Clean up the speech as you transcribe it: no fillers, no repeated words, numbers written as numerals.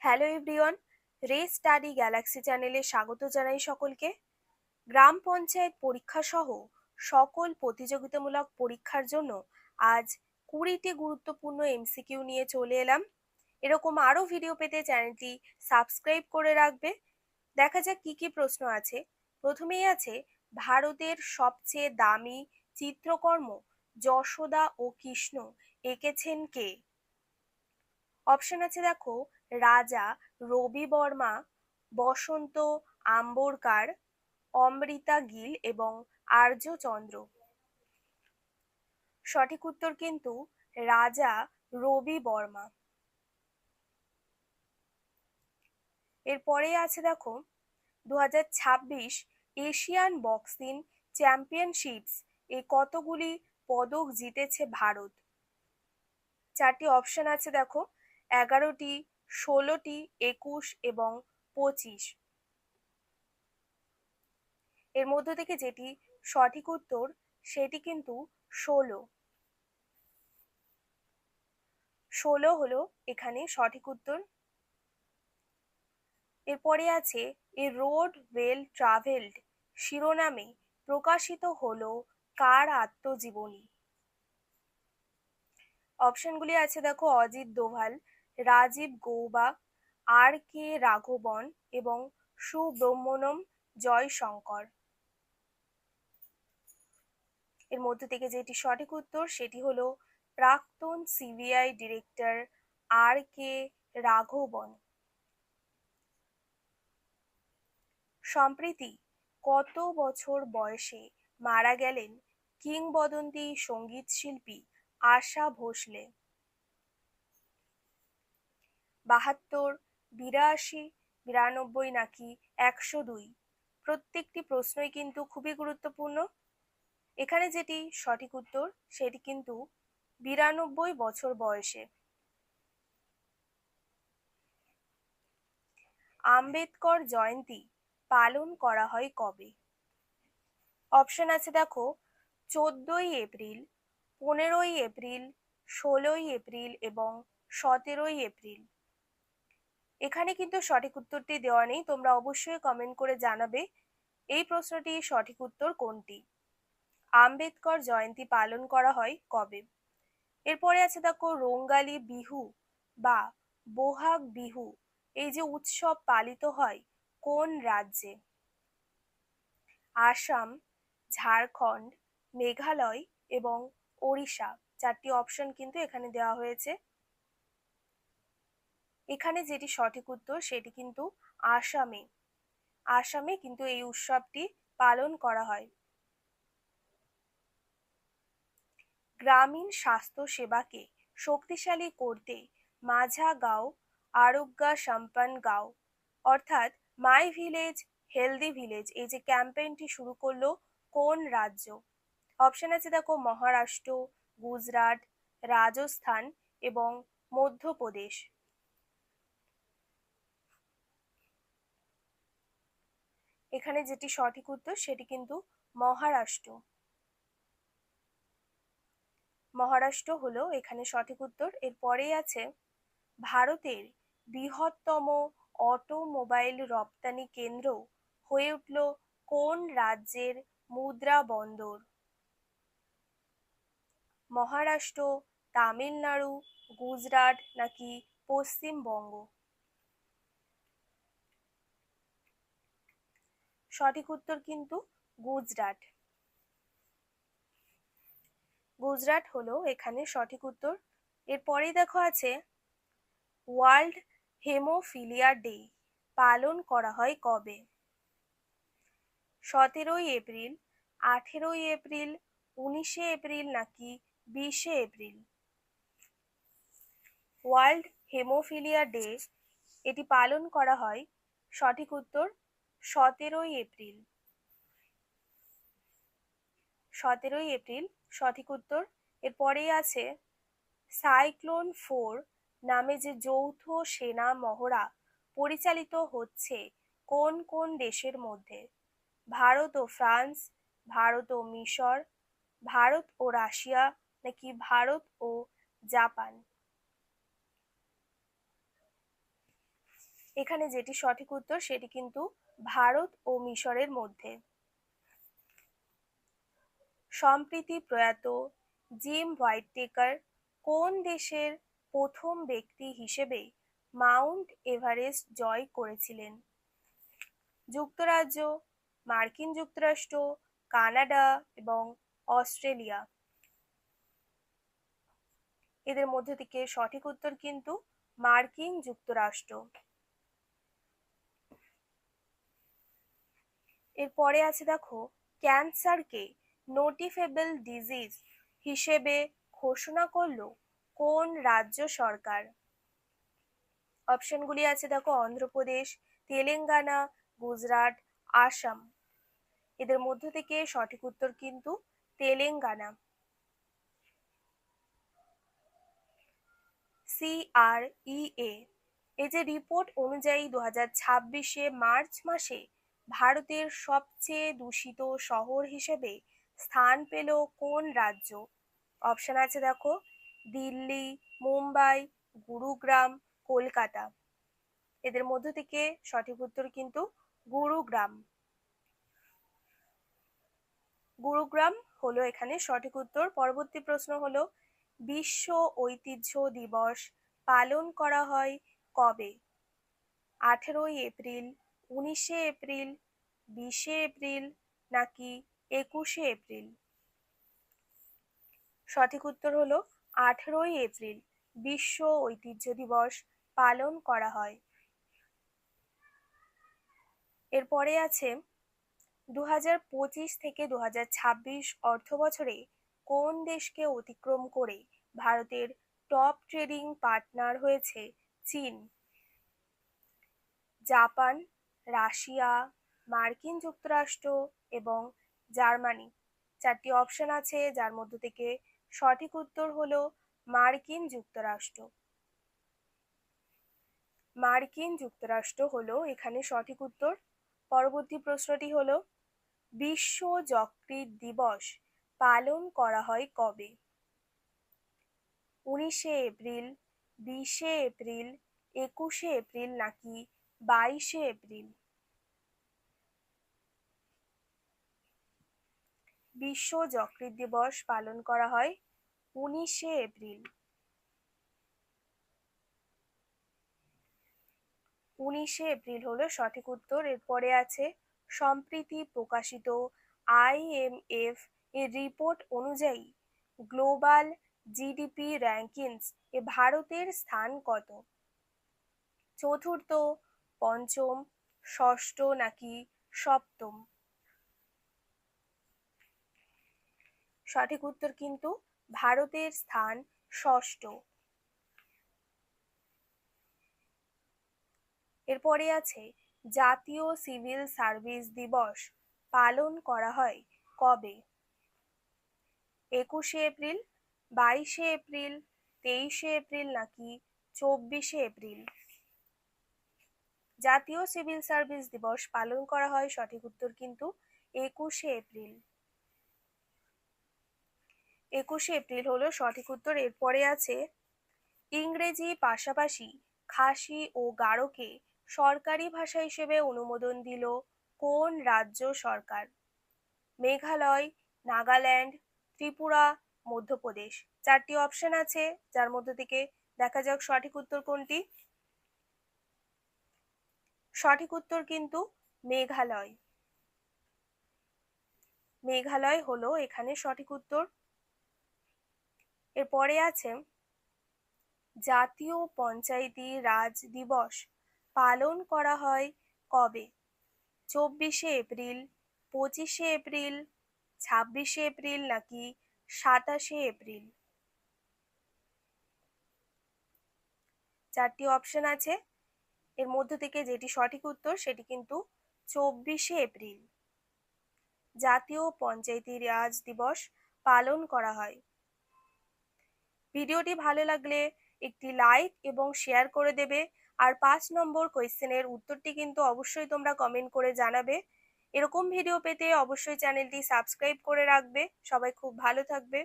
Hello everyone, রে study Galaxy চ্যানেলে স্বাগত জানাই সকলকে। গ্রাম পঞ্চায়েত পরীক্ষা সহ সকল প্রতিযোগিতামূলক পরীক্ষার জন্য আজ 20টি গুরুত্বপূর্ণ এমসিকিউ নিয়ে চলে এলাম। এরকম আরও ভিডিও পেতে চ্যানেলটি সাবস্ক্রাইব করে রাখবে। দেখা যাক কি কি প্রশ্ন আছে। প্রথমেই আছে, ভারতের সবচেয়ে দামি চিত্রকর্ম যশোদা ও কৃষ্ণ এঁকেছেন কে? অপশন আছে দেখো, রাজা রবি বর্মা, বসন্ত আম্বরকার, অমৃতা গিল এবং আর্যচন্দ্র। সঠিক উত্তর কিন্তু রাজা রবি বর্মা। এরপরে আছে দেখো, 2026 এশিয়ান বক্সিং চ্যাম্পিয়নশিপস এ কতগুলি পদক জিতেছে ভারত? চারটি অপশন আছে দেখো, 11টি, 16টি, 21 এবং 25। এর মধ্য থেকে যেটি সঠিক উত্তর সেটি কিন্তু 16। 16 হলো এখানে সঠিক উত্তর। এরপরে আছে, এ রোড ওয়েল ট্রাভেলড শিরোনামে প্রকাশিত হলো কার আত্মজীবনী? অপশনগুলি আছে দেখো, অজিত দোভাল, রাজীব গৌবা, আর কে রাঘবন এবং সুব্রহ্মণ্যম জয়শঙ্কর। এর মধ্যে থেকে যেটি সঠিক উত্তর সেটি হলো প্রাক্তন সিবিআই ডিরেক্টর আর কে রাঘবন। সম্প্রতি কত বছর বয়সে মারা গেলেন কিংবদন্তি সঙ্গীত শিল্পী আশা ভোসলে? 72, 82, 92 নাকি 102? প্রত্যেকটি প্রশ্নই কিন্তু খুবই গুরুত্বপূর্ণ। এখানে যেটি সঠিক উত্তর সেটি কিন্তু 92 বছর বয়সে। আম্বেদকর জয়ন্তী পালন করা হয় কবে? অপশন আছে দেখো, 14ই এপ্রিল, 15ই এপ্রিল, 16ই এপ্রিল এবং 17ই এপ্রিল। এখানে কিন্তু সঠিক উত্তরটি দেওয়া নেই, তোমরা অবশ্যই কমেন্ট করে জানাবে এই প্রশ্নটির সঠিক উত্তর কোনটি। আম্বেদকর জয়ন্তী পালন করা হয় কবে? এরপরে আছে দেখো, রোঙ্গালী বিহু বা বোহাগ বিহু এই যে উৎসব পালিত হয় কোন রাজ্যে? আসাম, ঝাড়খণ্ড, মেঘালয় এবং ওড়িশা। চারটি অপশন কিন্তু এখানে দেওয়া হয়েছে। এখানে যেটি সঠিক উত্তর সেটি কিন্তু আসামে। আসামে কিন্তু এই উৎসবটি পালন করা হয়। গ্রামীণ স্বাস্থ্য সেবাকে শক্তিশালী করতে মাঝা গাঁও আরোগ্য সম্পন্ন গাঁও অর্থাৎ মাই ভিলেজ হেলদি ভিলেজ এই যে ক্যাম্পেইনটি শুরু করলো কোন রাজ্য? অপশন আছে দেখো, মহারাষ্ট্র, গুজরাট, রাজস্থান এবং মধ্যপ্রদেশ। এখানে যেটি সঠিক উত্তর সেটি কিন্তু মহারাষ্ট্র। মহারাষ্ট্র হলো এখানে সঠিক উত্তর। এরপরেই আছে, ভারতের বৃহত্তম অটোমোবাইল রপ্তানি কেন্দ্র হয়ে উঠল কোন রাজ্যের মুদ্রা বন্দর? মহারাষ্ট্র, তামিলনাড়ু, গুজরাট নাকি পশ্চিমবঙ্গ? সঠিক উত্তর কিন্তু গুজরাট। গুজরাট হলো এখানে সঠিক উত্তর। এরপরেই দেখো আছে, ওয়ার্ল্ড হেমোফিলিয়া ডে পালন করা হয় কবে? 17ই এপ্রিল, 18ই এপ্রিল, 19শে এপ্রিল নাকি 20শে এপ্রিল? ওয়ার্ল্ড হেমোফিলিয়া ডে এটি পালন করা হয়, সঠিক উত্তর 17ই এপ্রিল। 17ই এপ্রিল সঠিক উত্তর। এরপরেই আছে, সাইক্লোন 4 নামে যে যৌথ সেনা মহড়া পরিচালিত হচ্ছে কোন কোন দেশের মধ্যে? ভারত ও ফ্রান্স, ভারত ও মিশর, ভারত ও রাশিয়া নাকি ভারত ও জাপান? এখানে যেটি সঠিক উত্তর সেটি কিন্তু ভারত ও মিশরের মধ্যে। সম্প্রতি প্রয়াত জিম হোয়াইটেকার কোন দেশের প্রথম ব্যক্তি হিসেবে মাউন্ট এভারেস্ট জয় করেছিলেন? যুক্তরাজ্য, মার্কিন যুক্তরাষ্ট্র, কানাডা এবং অস্ট্রেলিয়া। এদের মধ্যে থেকে সঠিক উত্তর কিন্তু মার্কিন যুক্তরাষ্ট্র। এরপরে আছে দেখো, ক্যান্সারকে নোটিফেবল ডিজিজ হিসেবে ঘোষণা করলো কোন রাজ্য সরকার? অপশনগুলি আছে দেখো, অন্ধ্রপ্রদেশ, তেলেঙ্গানা, গুজরাট, আসাম। এদের মধ্য থেকে সঠিক উত্তর কিন্তু তেলেঙ্গানা। CREA এই যে রিপোর্ট অনুযায়ী 2026 মার্চ মাসে ভারতের সবচেয়ে দূষিত শহর হিসেবে স্থান পেল কোন রাজ্য? অপশন আছে দেখো, দিল্লি, মুম্বাই, গুরুগ্রাম, কলকাতা। এদের মধ্য থেকে সঠিক উত্তর কিন্তু গুরুগ্রাম। গুরুগ্রাম হলো এখানে সঠিক উত্তর। পরবর্তী প্রশ্ন হলো, বিশ্ব ঐতিহ্য দিবস পালন করা হয় কবে? 18 এপ্রিল, 19 এপ্রিল, 20 এপ্রিল নাকি 21 এপ্রিল? সঠিক উত্তর হলো 18 এপ্রিল বিশ্ব ঐতিহ্য দিবস পালন করা হয়। এরপরে আছে 2025 থেকে 2026 অর্থবছরে কোন দেশকে অতিক্রম করে ভারতের টপ ট্রেডিং পার্টনার হয়েছে চীন? জাপান, রাশিয়া, মার্কিন যুক্তরাষ্ট্র এবং জার্মানি। চারটি অপশন আছে, যার মধ্য থেকে সঠিক উত্তর হলো মার্কিন যুক্তরাষ্ট্র। মার্কিন যুক্তরাষ্ট্র হলো এখানে সঠিক উত্তর। পরবর্তী প্রশ্নটি হলো, বিশ্ব যকৃৎ দিবস পালন করা হয় কবে? 19 এপ্রিল, 20 এপ্রিল, 21 এপ্রিল নাকি 22 এপ্রিল? বিশ্ব যকৃৎ দিবস পালন করা হয় 19 এপ্রিল। 19 এপ্রিল হলো সঠিক উত্তর। এরপরে আছে, সম্প্রতি প্রকাশিত IMF এর রিপোর্ট অনুযায়ী গ্লোবাল জিডিপি র্যাঙ্কিংস এ ভারতের স্থান কত? চতুর্থ, পঞ্চম, ষষ্ঠ নাকি সপ্তম? সঠিক উত্তর কিন্তু ভারতের স্থান ষষ্ঠ। এরপরে আছে, জাতীয় সিভিল সার্ভিস দিবস পালন করা হয় কবে? 21 এপ্রিল, 22 এপ্রিল, 23 এপ্রিল নাকি 24 এপ্রিল? জাতীয় সিভিল সার্ভিস দিবস পালন করা হয় সঠিক উত্তর কিন্তু 21 এপ্রিল। 21 এপ্রিল হলো সঠিক উত্তর। এরপরে আছে, ইংরেজি পাশাপাশি খাসি ও গারোকে সরকারি ভাষা হিসেবে অনুমোদন দিল কোন রাজ্য সরকার? মেঘালয়, নাগাল্যান্ড, ত্রিপুরা, মধ্যপ্রদেশ। চারটি অপশন আছে, যার মধ্যে থেকে দেখা যাক সঠিক উত্তর কোনটি। সঠিক উত্তর কিন্তু মেঘালয়। মেঘালয় হলো এখানে সঠিক উত্তর। এরপরে আছে, জাতীয় পঞ্চায়েতি রাজ দিবস পালন করা হয় কবে? 24 এপ্রিল, 25 এপ্রিল, 26 এপ্রিল নাকি 27 এপ্রিল? চারটি অপশন আছে, এর মধ্য থেকে যেটি সঠিক উত্তর সেটি কিন্তু 24 এপ্রিল জাতীয় পঞ্চায়েতি রাজ দিবস পালন করা হয়। ভিডিওটি ভালো লাগলে একটি লাইক এবং শেয়ার করে দেবে। আর 5 নম্বর কোয়েশ্চেনের উত্তরটি কিন্তু অবশ্যই তোমরা কমেন্ট করে জানাবে। এরকম ভিডিও পেতে অবশ্যই চ্যানেলটি সাবস্ক্রাইব করে রাখবে। সবাই খুব ভালো থাকবে।